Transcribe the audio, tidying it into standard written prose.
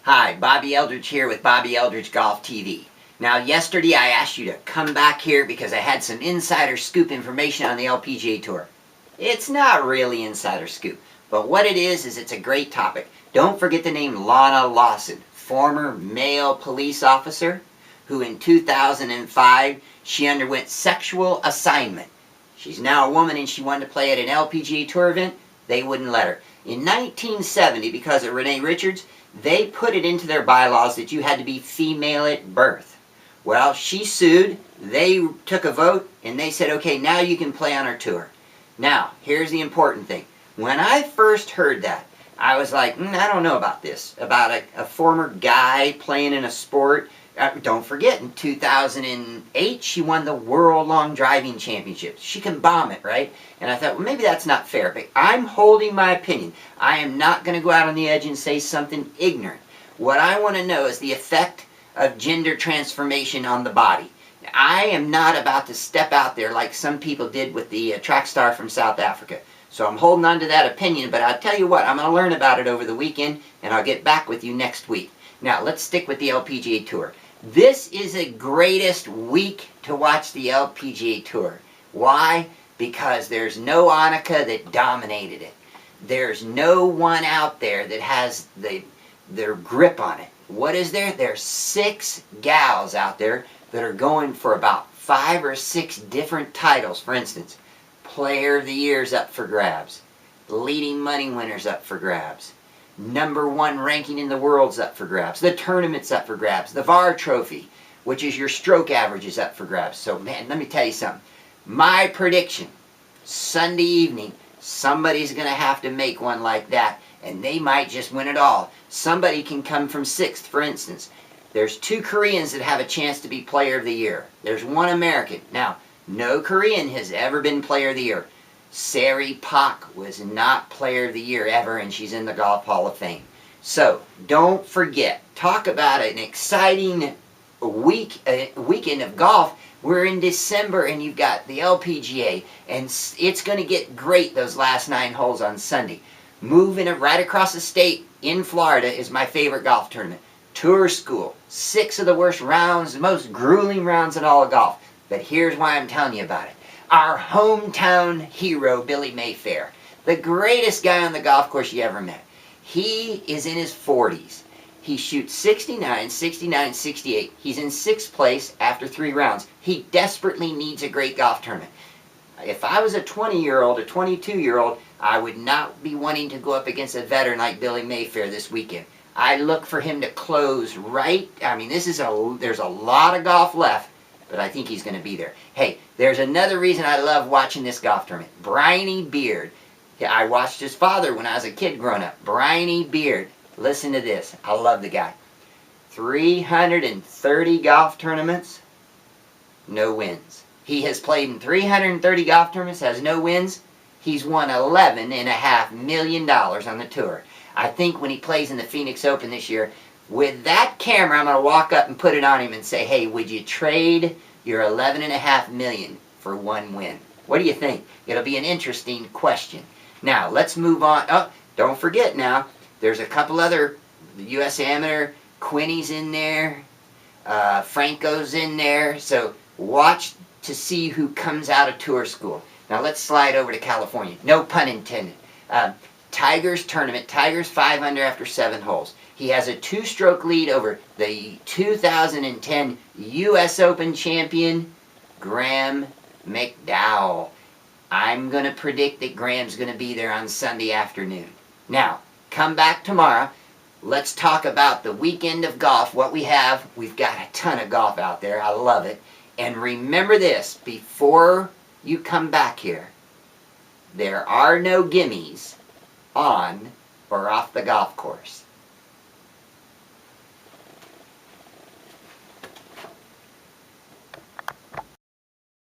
Hi, Bobby Eldridge here with Bobby Eldridge Golf TV. Now, yesterday I asked you to come back here because I had some insider scoop information on the LPGA Tour. It's not really insider scoop, but what it is it's a great topic. Don't forget the name Lana Lawson, former male police officer, who in 2005, she underwent sexual assignment. She's now a woman and she wanted to play at an LPGA Tour event. They wouldn't let her. In 1970, because of Renee Richards, they put it into their bylaws that you had to be female at birth. Well, she sued, they took a vote, and they said, okay, now you can play on our tour. Now, here's the important thing. When I first heard that, I was like, I don't know about this, about a former guy playing in a sport. Don't forget, in 2008, she won the World Long Driving Championships. She can bomb it, right? And I thought, well, maybe that's not fair, but I'm holding my opinion. I am not going to go out on the edge and say something ignorant. What I want to know is the effect of gender transformation on the body. I am not about to step out there like some people did with the track star from South Africa. So I'm holding on to that opinion, but I'll tell you what, I'm going to learn about it over the weekend, and I'll get back with you next week. Now, let's stick with the LPGA Tour. This is the greatest week to watch the LPGA Tour. Why? Because there's no Annika that dominated it. There's no one out there that has their grip on it. What is there? There's 6 gals out there that are going for about 5 or 6 different titles. For instance, Player of the Year's up for grabs. Leading money winners up for grabs. #1 ranking in the world's up for grabs. The tournament's up for grabs. The VAR trophy, which is your stroke average, is up for grabs. So, man, let me tell you something. My prediction, Sunday evening, somebody's going to have to make one like that, and they might just win it all. Somebody can come from 6th, for instance. There's 2 Koreans that have a chance to be Player of the Year. There's 1 American. Now, no Korean has ever been Player of the Year. Sari Pak was not Player of the Year ever, and she's in the Golf Hall of Fame. So, don't forget, talk about an exciting weekend of golf. We're in December, and you've got the LPGA, and it's going to get great those last 9 holes on Sunday. Moving it right across the state in Florida is my favorite golf tournament. Tour School, 6 of the worst rounds, the most grueling rounds in all of golf. But here's why I'm telling you about it. Our hometown hero, Billy Mayfair, the greatest guy on the golf course you ever met. He is in his 40s. He shoots 69, 69, 68. He's in 6th place after 3 rounds. He desperately needs a great golf tournament. If I was a 20-year-old, a 22-year-old, I would not be wanting to go up against a veteran like Billy Mayfair this weekend. I look for him to close right. I mean, there's a lot of golf left, but I think he's going to be there. Hey, there's another reason I love watching this golf tournament. Bryony Beard. Yeah, I watched his father when I was a kid growing up. Bryony Beard. Listen to this. I love the guy. 330 golf tournaments, no wins. He has played in 330 golf tournaments, has no wins. He's won $11.5 million on the tour. I think when he plays in the Phoenix Open this year, with that camera, I'm going to walk up and put it on him and say, hey, would you trade your $11.5 million for 1 win? What do you think? It'll be an interesting question. Now, let's move on. Oh, don't forget now, there's a couple other U.S. Amateur, Quinney's in there, Franco's in there, so watch to see who comes out of Tour School. Now, let's slide over to California. No pun intended. Tiger's tournament. Tiger's 5 under after 7 holes. He has a 2-stroke lead over the 2010 U.S. Open champion, Graham McDowell. I'm going to predict that Graham's going to be there on Sunday afternoon. Now, come back tomorrow. Let's talk about the weekend of golf, what we have. We've got a ton of golf out there. I love it. And remember this, before you come back here, there are no gimmies on or off the golf course.